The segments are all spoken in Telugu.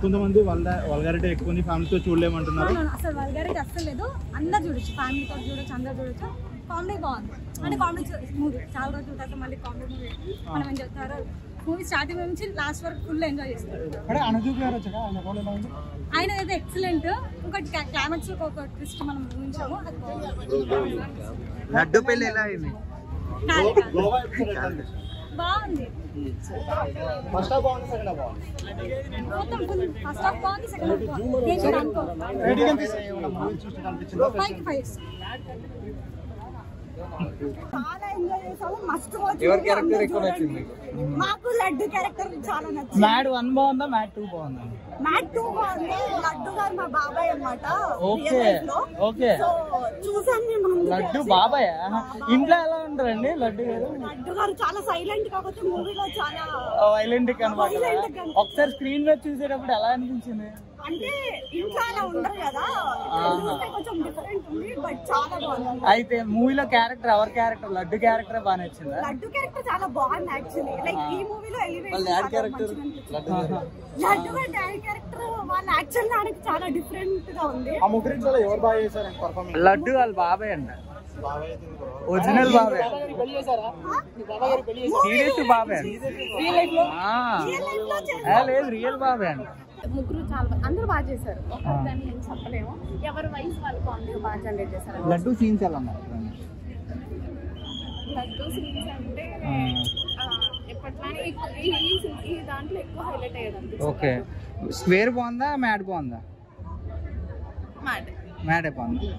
కొంతమంది వల్గారిటీ ఎక్కువ ఫ్యామిలీతో చూడలేమంటున్నారు. అసలు వల్గారిటీ అస్సలు లేదు, అందరు చూడొచ్చు, ఫ్యామిలీతో చూడొచ్చు, అందరు చూడొచ్చు. కామెడీ బాగుంది, అంటే కామెడీ మూవీ చాలా రోజుల తర్వాత మళ్ళీ కామెడీ మూవీ మనం ఏం చెప్తారో మూవీ స్టార్టింగ్ నుంచి లాస్ట్ వరకు ఫుల్ ఎంజాయ్ చేస్తారు. ఆయన అయితే ఎక్సలెంట్. ఇంకోటి క్లైమాక్స్ లో ఒక ట్విస్ట్ మనం ఊహించాము, లడ్డు పెళ్లి ఎలా అయింది? బాగుంది. ఫస్ట్ హాఫ్ బాగుంది, సెకండ్ హాఫ్ బాగుంది. మొత్తం ఫస్ట్ హాఫ్ బాగుంది, సెకండ్ హాఫ్ బాగుంది. చాలా ఎంజాయ్ చేసాము, మస్ట్ వాచ్. ఎవరి క్యారెక్టర్ ఎక్కువ నచ్చింది? మాకు లడ్డు క్యారెక్టర్ చాలా నచ్చింది. మ్యాడ్ 1 బాగుందా, మ్యాడ్ 2 బాగుందా? మ్యాడ్ 2 బాగుంది. లడ్డు గారు మా బాబాయ్ అన్నమాట. ఓకే ఓకే, చూసాను నేను. లడ్డు బాబాయ్ ఇంట్లో ఎలా ఉంటారండి లడ్డు గారు? లడ్డు గారు చాలా సైలెంట్, కాకపోతే మూవీలో చాలా వైలెంట్ కనబడతారా? ఒకసారి స్క్రీన్ మీద చూసేటప్పుడు ఎలా అనిపించింది? అంటే ఇంట్లో అలా ఉండరు కదా, కొంచెం డిఫరెంట్ ఉంది, బట్ చాలా బాగుంది. అయితే మూవీలో క్యారెక్టర్, ఎవరి క్యారెక్టర్? లడ్డు క్యారెక్టర్ బాగా నచ్చిందా? లడ్డు క్యారెక్టర్ చాలా బాగుంది యాక్చువల్లీ. లైక్ ఈ మూవీలో ఎలివేషన్ డాడ్ క్యారెక్టర్, లడ్డు గారి డాడీ క్యారెక్టర్ వాళ్ళ యాక్చువల్ దానికి చాలా డిఫరెంట్ గా ఉంది. ఆ ముగ్గురిలో ఎవరు బాగా చేశారు పర్ఫార్మెన్స్? లడ్డు వాళ్ళ బాబాయ్ అంట, ఒరిజినల్ బాబాయ్, సీరియస్ బాబాయ్, లేదు రియల్ బాబాయ్ అంట. ముగ్గురు చాలా అందరూ బాగా చేశారు, ఒకరిని ఏం చెప్పలేము. ఎవరి వయసు వాళ్ళు కామెడీ బాగా జనరేట్ చేశారు. లడ్డు సీన్స్ ఎలా ఉన్నారు? లడ్డు సీన్స్ అంటే ఎప్పట్లానే ఈ దాంట్లో ఎక్కువ హైలైట్ అయ్యేది. ఓకే, స్క్వేర్ బాగుందా, మ్యాడ్ బాగుందా? మ్యాడే బాగుంది.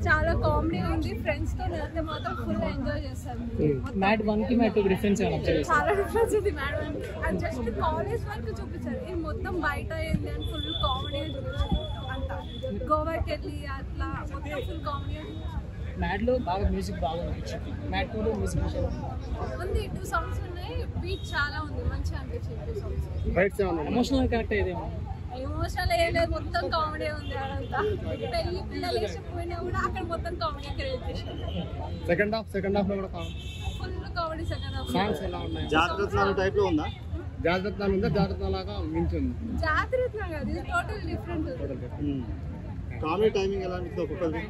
చాలా కామెడీ ఉంది, ఫ్రెండ్స్ తో వెళ్తే మాత్రం ఫుల్ ఎంజాయ్ చేస్తాను. మ్యాడ్ 1 కి మ్యాడ్ 2 డిఫరెన్స్ చాలా డిఫరెన్స్ ఉంది. మ్యాడ్ 1 అది జస్ట్ కాలేజ్ వరకు చూపించారు, ఇది మొత్తం బయట ఏంది అని ఫుల్ కామెడీ చూపించారు. అంతా గోవాకి వెళ్ళి అట్లా మొత్తం ఫుల్ కామెడీ మ్యాడ్ లో బాగా మ్యూజిక్ బాగా అనిపించింది, మ్యాడ్ 2 లో మ్యూజిక్ ఉంది. 2 సాంగ్స్ ఉన్నాయి, బీట్ చాలా ఉంది, మంచిగా అనిపించింది 2 సాంగ్స్. ఎమోషనల్ కనెక్ట్ అయ్యేదేమో. ఎమోషనల్ ఏం లేదు, మొత్తం కామెడీ ఉంది. అదంతా పెళ్లి పిల్లలు వేసిపోయినా కూడా అక్కడ మొత్తం కామెడీ క్రియేట్ చేశారు. సెకండ్ హాఫ్ లో కూడా full comedy. Second half songs ఎలా ఉన్నాయి? జాగ్రత్తలు టైప్ లో ఉందా? జాగ్రత్తలు ఉందా? జాగ్రత్త లాగా మించింది. జాగ్రత్త కాదు, ఇది టోటల్ డిఫరెంట్. కామెడీ టైమింగ్ ఎలా అనిపిస్తుంది ఒక్కొక్కరిది?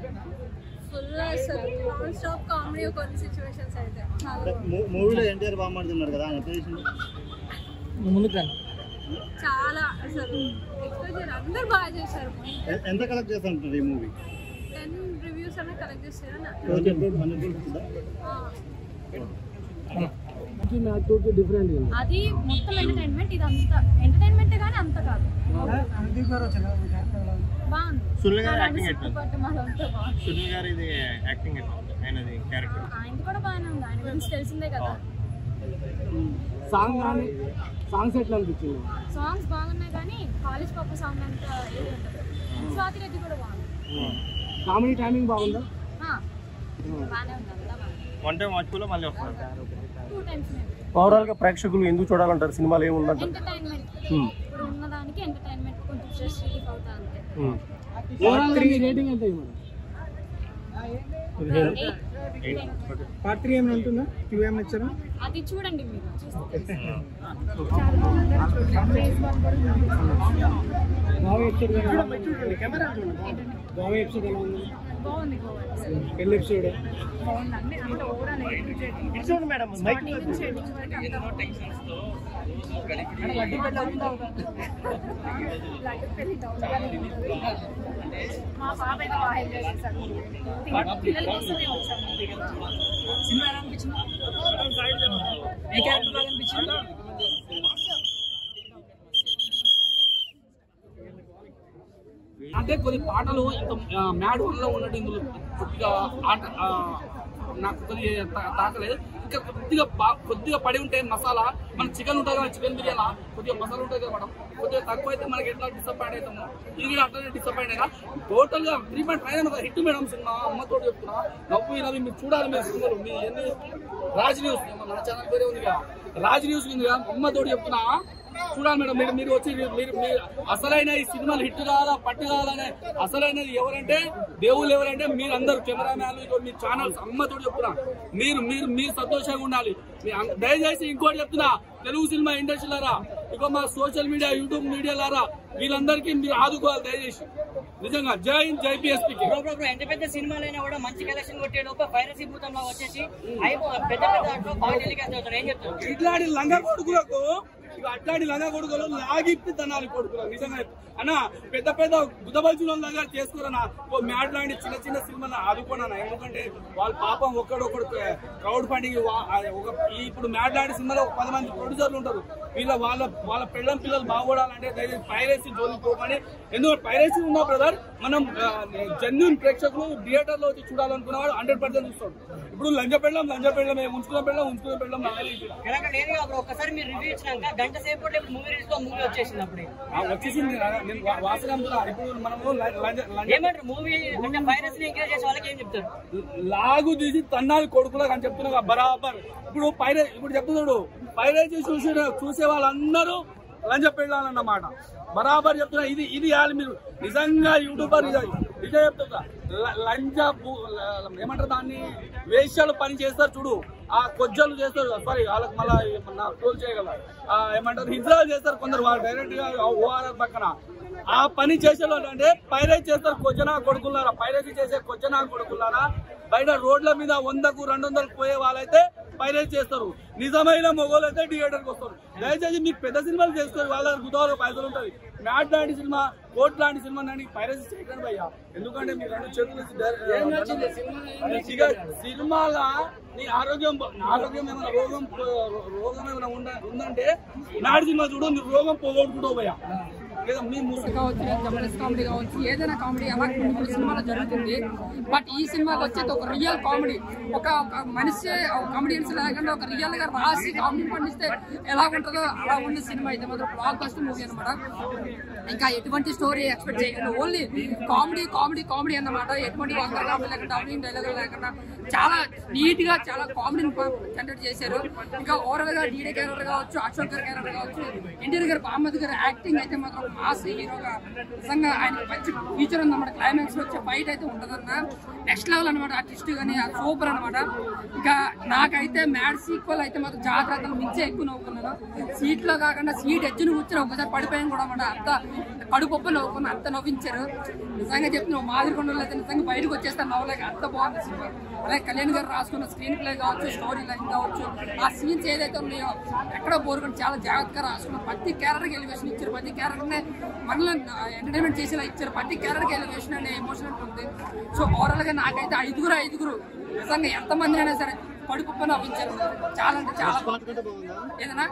ఫుల్ అసలు నాన్ స్టాప్ కామెడీ కొన్ని సిచ్యువేషన్స్ అయితే. మూవీలో ఎన్టీఆర్ బాగా మాట్లాడుతున్నారు కదా, ముందుకు రండి. చాలా అసలు ఎక్స్పెక్ట్ అందరూ బాగా చేశారు. ఎంత కలెక్ట్ చేస్తుంటారు ఈ మూవీ? 10 రివ్యూస్ అన్న కలెక్ట్ చేశారు. అది మొత్తం ఎంటర్టైన్మెంట్, ఇది అంత ఎంటర్టైన్మెంట్ కానీ అంత కాదు. బాగుంది. సునీల్ గారి యాక్టింగ్ ఆయనది క్యారెక్టర్ ఆయనది కూడా బాగానే ఉంది, ఆయన గురించి తెలిసిందే కదా. సాంగ్స్ ఎట్లా అనిపించింది? సాంగ్స్ బాగున్నాయి కానీ కాలేజ్ పాప సాంగ్ అంతా ఏది ఉంటుంది. స్వాతి రెడ్డి కూడా బాగుంది. కామెడీ టైమింగ్ బాగుందా? బాగానే ఉంది, అంతా బాగుంది. వన్ టైం వాచ్లో మళ్ళీ వస్తారు. 2 times ఓవరాల్ గా ప్రేక్షకులు ఎందుకు చూడాలంటారు సినిమాలు ఏముందంటారు? ఎంటర్టైన్మెంట్, ఇప్పుడు ఉన్నదానికి ఎంటర్టైన్మెంట్, కొంచెం స్ట్రెస్ రిలీఫ్ అవుతా అంతే. రేటింగ్ ఎంత ఇవ్వను? పార్ట్ 3 ఏమైనా ఉంటుందా? 2 ఏమైనా ఇచ్చారా? అది చూడండి మీరు. గోవా ఎపిసోడ్ ఎలా ఉంది? బాగుంది. పెళ్లి ఎపిసోడ్ బాగుంది, అన్ని అంటే ఓవరాల్ మా బాబాయ్ బాగా ఎంజాయ్ చేశారు. పిల్లల కోసమే వచ్చాము. సినిమా ఎలా అనిపించింది? ఏ క్యారెక్టర్ బాగా అనిపించింది? అంటే కొన్ని పాటలు మ్యాడ్ 1 లో ఉన్నట్టు ఇందులో కొద్దిగా ఆట నాకు కొద్దిగా తాకలేదు. ఇంకా కొద్దిగా పడి ఉంటే మసాలా, మన చికెన్ ఉంటుంది కదా, చికెన్ బిర్యానీ కొద్దిగా మసాలా ఉంటుంది కదా మేడం, కొద్దిగా తక్కువ అయితే మనకి ఎట్లా డిసప్పాయింట్ అవుతాము, ఇది కూడా అట్లనే డిసప్పాయింట్ అయినా. టోటల్ గా 3.5 ఒక హిట్ మేడం సినిమా. అమ్మతో చెప్తున్నా, నవ్వు నవ్వి మీరు చూడాలి. మీరు సినిమాలు మీ ఎన్ని రాజ్ న్యూస్ మన ఛానల్ పేరే ఉంది కదా, రాజ్ న్యూస్ ఉంది కదా, అమ్మతోటి చెప్తున్నా చూడాలి మేడం. మీరు వచ్చి మీరు అసలైన ఈ సినిమాలు హిట్ కావాలా, పట్టు కావాలనే అసలైనది ఎవరంటే, దేవుళ్ళు ఎవరంటే మీరు అందరు కెమెరామ్యాన్లు, మీ ఛానల్స్. అమ్మతోటి చెప్తున్నా, మీరు సంతోషంగా ఉండాలి. దయచేసి ఇంకోటి చెప్తున్నా, తెలుగు సినిమా ఇండస్ట్రీలరా ఇక మా సోషల్ మీడియా యూట్యూబ్ మీడియా ద్వారా వీళ్ళందరికీ మీరు ఆదుకోవాలి దయచేసి. నిజంగా జై హింద్, జై పిఎస్పీకి. ఎంత పెద్ద సినిమాలైనా కూడా మంచి కలెక్షన్ కొట్టే లోపల పైరసీ భూతంలో వచ్చేసి పెద్ద పెద్ద ఏం చెప్తారు? ఇట్లాంటి లంగా కొడుకులకు అట్లాంటి లంగా కొడుకులు లాగిప్పి తనాలి కొడుకులు. నిజంగా అన్న పెద్ద పెద్ద గుద్దబల్చిన దగ్గర చేసుకోరన్నా. మ్యాడ్ లాంటి చిన్న చిన్న సినిమాలు ఆదుకోనన్నా. ఎందుకంటే వాళ్ళ పాపం ఒక్కడొక్కడు క్రౌడ్ ఫండింగ్. ఇప్పుడు మ్యాడ్ లాంటి సినిమాలో 10 మంది ప్రొడ్యూసర్లు ఉంటారు. వాళ్ళ పిల్లలు బాగుపడాలంటే దయచేసి పైరసీ జోలికి పోకండి. ఎందుకంటే పైరసీ ఉన్నా బ్రదర్ మనం జెన్యూన్ ప్రేక్షకులు థియేటర్ లో వచ్చి చూడాలనుకున్న వాడు 100% చూస్తాడు. ఇప్పుడు లంజ పెళ్ళం ఉంచుకున్న పెళ్ళం ఒకసారి మీరు రివ్యూ ఇచ్చినాక గంట సేపు మూవీ రిలీజ్ మూవీ వచ్చేసింది. అప్పుడే వచ్చేసింది. నేను వాసన ఇప్పుడు మనము ఏమంటారు మూవీ అంటే పైరసీని ఎంకరేజ్ చేసే వాళ్ళకి ఏం చెప్తారు? లాగు తీసి తన్నాలి కొడుకులకు అని చెప్తున్నా బరాబర్. ఇప్పుడు చెప్తున్నాడు పైరసీ చూసే వాళ్ళందరూ లంజ పెళ్ళాలన్నమాట. బరాబర్ చెప్తున్నా. ఇది ఇవ్వాలి మీరు నిజంగా యూట్యూబర్ ఇదే చెప్తున్నా. లంజ ఏమంటారు దాన్ని వేష్యాలు పని చేస్తారు చూడు, ఆ కొజ్జలు చేస్తారు. సారీ వాళ్ళకి మళ్ళీ టోల్ చేయగల ఏమంటారు హిజ్రాలు చేస్తారు కొందరు. వాళ్ళు డైరెక్ట్ గా ఓఆర్ఆర్ పక్కన ఆ పని చేసేవాళ్ళు అంటే పైరసీ చేస్తారు. కొజ్జనా కొడుకున్నారా, పైరసీ చేసే కొజ్జనా కొడుకున్నారా. బయట రోడ్ల మీద 100కు 200కు పోయే వాళ్ళైతే పైరసీ చేస్తారు. నిజమైన మొగోళ్ళు అయితే థియేటర్కి వస్తారు. దయచేసి మీకు పెద్ద సినిమాలు చేసుకోరు. వాళ్ళ గుదాలో పైసలు ఉంటుంది. మ్యాట్ లాంటి సినిమా, కోట్ లాంటి సినిమా నాని పైరసీ చేయకండి భయ్యా. ఎందుకంటే మీరు 2 చేతులు సినిమాల నీ ఆరోగ్యం ఏమైనా రోగం ఏమైనా ఉందంటే నాటి సినిమా చూడు, నీ రోగం పోగొట్టుకుంటావు భయ్యా. కావచ్చు, జబర్దస్త్ కామెడీ కావచ్చు, ఏదైనా కామెడీ అలా కొన్ని సినిమాలో జరుగుతుంది. బట్ ఈ సినిమాకి వచ్చేది ఒక రియల్ కామెడీ. ఒక మనిషి కామెడియన్స్ లేకుండా ఒక రియల్ గా రాసి కామెడీ పండిస్తే ఎలా ఉంటుందో అలా ఉంది సినిమా. అయితే మాత్రం బ్లాక్ బస్టర్ మూవీ అనమాట. ఇంకా ఎటువంటి స్టోరీ ఎక్స్పెక్ట్ చేయకుండా ఓన్లీ కామెడీ కామెడీ కామెడీ అన్నమాట. ఎటువంటి వంకరలు లేకుండా డైలాగులు లేకుండా చాలా నీట్ గా చాలా కామెడీని జనరేట్ చేశారు. ఇంకా ఓవరాల్ గా డీడే క్యారెక్టర్ కావచ్చు, అశోక్ గారి క్యారెక్టర్ కావచ్చు, ఎన్టీఆర్ గారు బామ్మద్ గారి యాక్టింగ్ అయితే మాత్రం మాస్ హీరోగా నిజంగా ఆయన మంచి ఫ్యూచర్ ఉందన్నమాట. క్లైమాక్స్ లో వచ్చే ఫైట్ అయితే ఉంటదన్న నెక్స్ట్ లెవెల్ అనమాట. ఆ ట్విస్ట్ కానీ సూపర్ అనమాట. ఇంకా నాకైతే మ్యాడ్ సీక్వెల్ అయితే మాత్రం జాగ్రత్తలు మించే ఎక్కువ నవ్వుకున్నాను. సీట్ లో కాకుండా సీట్ ఎడ్జ్ను కూర్చొని ఒకసారి పడిపోయాను కూడా అనమాట. అంత కడుపొప్ప నవ్వుకున్నా, అంత నవ్వించారు. నిజంగా చెప్తున్నావు మాదిరికొండలో అయితే నిజంగా బయటకు వచ్చేస్తాను నవ్వలేక, అంత బాగుంది సినిమా. అలాగే కళ్యాణ్ గారు రాసుకున్న స్క్రీన్ ప్లే కావచ్చు, స్టోరీ లైన్ కావచ్చు, ఆ సీన్స్ ఏదైతే ఉన్నాయో ఎక్కడో బోరుకొని చాలా జాగ్రత్తగా రాసుకున్నారు. ప్రతి క్యారెక్టర్కి ఎలివేషన్ ఇచ్చారు. ప్రతి క్యారెక్టర్ని మనల్ని ఎంటర్టైన్మెంట్ చేసేలా ఇచ్చారు. ప్రతి క్యారెక్టర్కి ఎలివేషన్ అనే ఎమోషన్ ఉంటుంది. సో ఓవరాల్ గా నాకైతే ఐదుగురు నిజంగా ఎంతమంది అయినా సరే కడుపు నవ్వించారు. చాలా అంటే చాలా ఏదైనా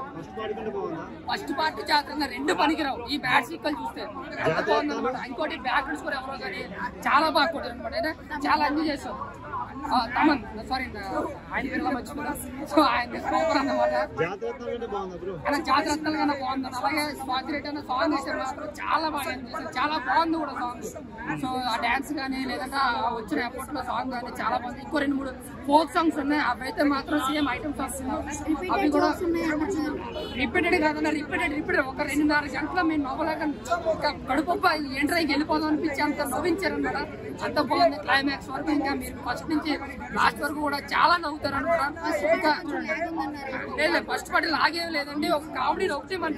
ఫస్ట్ పార్ట్ జాతర 2 పనికిరావు. ఈ బ్యాడ్ సీక్వెల్ చూస్తే ఎంత బాగుందన్నమాట. ఇంకోటి బ్యాక్గ్రౌండ్ స్కోర్ ఎవరో కానీ చాలా బాగా కొట్టారు అనమాట. చాలా ఎంజాయ్ చేస్తాం. తమన్ సారీ ఆయన పేరు మర్చిపోయినా. సో ఆయన సూపర్ అన్నమాట. అలా జాతరత్నాలు కన్నా బాగుంది. అలాగే స్వాతి రెడ్డి అన్న సాంగ్ వేసారు మాత్రం చాలా బాగా ఎంజాయ్ చేశారు. చాలా బాగుంది కూడా సాంగ్. సో ఆ డాన్స్ కానీ లేదంటే వచ్చిన ఎఫర్ట్ లో సాంగ్ కానీ చాలా బాగుంది. ఇంకో 2-3 ఫోక్ సాంగ్స్ ఉన్నాయి. అవైతే మాత్రం సేమ్ ఐటమ్ సాంగ్స్ అవి కూడా రిపీటెడ్ కాదన్నా రిపీటెడ్ ఒక 2-4 గంటల మేము నవ్వలేక కడుపొప్ప ఎంట్రైకి వెళ్ళిపోదాం అనిపించి అంత నవ్వించారనమాట. అంత బాగుంది. క్లైమాక్స్ వరకు ఇంకా మీరు ఫస్ట్ నుంచి లాస్ట్ వరకు కూడా చాలా నవ్వుతారు అనమాట. లేదు ఫస్ట్ పార్టీ లాగేం లేదండి. ఒక కామెడీ ఒకటి మన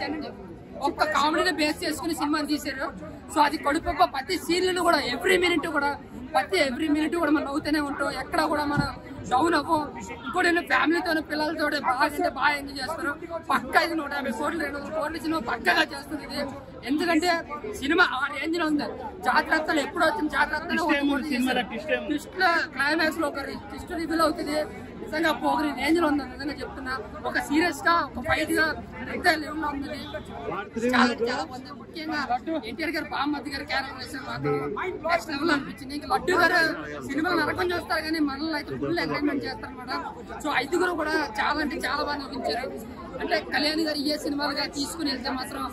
ఒక్క కామెడీని బేస్ చేసుకుని సినిమాని తీశారు. సో అది కడుపొప్ప ప్రతి సీన్లను కూడా ఎవ్రీ మినిట్ కూడా మనం నవ్వుతూనే ఉంటాం. ఎక్కడ కూడా మనం డౌన్ అవ్వం. ఇంకోటి ఫ్యామిలీతో పిల్లలతో బాగా ఎంజాయ్ చేస్తారు. పక్కా ఇది 150 కోట్లు 200 కోట్ల సినిమా పక్కగా చేస్తుంది ఇది. ఎందుకంటే సినిమా ఆ రేంజ్ లో ఉంది. జాగ్రత్తలు ఎప్పుడు వచ్చిన జాగ్రత్తలు ట్విస్ట్ లో క్లైమాక్స్ లో ఒక ట్విస్ట్ రివీల్ అవుతుంది. నిజంగా పోగరి రేంజ్ లో ఉంది. నిజంగా చెప్తున్నా. ఒక సీరియస్ గా ఒక ఫైట్ గా పెద్ద లెవెల్ లో ఉంది. చాలా చాలా బాగుంది. ముఖ్యంగా ఎన్టీఆర్ గారు బామ్మద్ గారి క్యారెక్టర్ మాత్రం నెక్స్ట్ లెవెల్ అనిపించింది. ఇంకా లడ్డు గారు సినిమాలు నరకం చూస్తారు కానీ మనల్ని అయితే ఫుల్ ఎంటర్టైన్మెంట్ చేస్తారు అనమాట. సో 5 కూడా చాలా అంటే చాలా బాగా నవ్వించారు. అంటే కళ్యాణ్ గారు ఏ సినిమాలుగా తీసుకుని వెళ్తే మాత్రం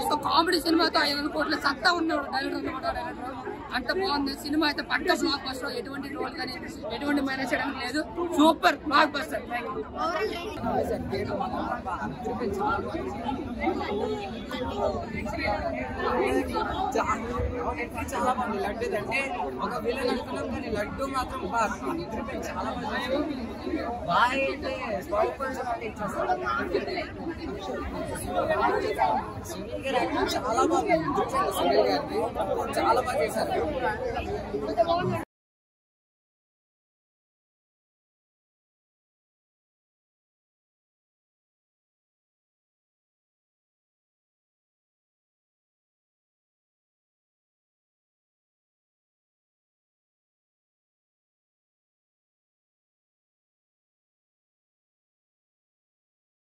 ఒక కామెడీ సినిమాతో 500 కోట్ల సత్తా ఉన్నాడు డైరెక్టర్ అనమాట. డైరెక్టర్ అంత బాగుంది సినిమా. అయితే పక్క బ్లాక్ బస్టర్, ఎటువంటి రోల్ కానీ ఎటువంటి మైనస్ చేయడం లేదు. Super block buster. చాలా బాగుంది లడ్డు అంటే ఒక విలన్ అనుకున్నాం కానీ లడ్డు మాత్రం చాలా బాగా అంటే సునీల్ గారు చాలా బాగా సునీల్ గారిది చాలా బాగా చేశారు.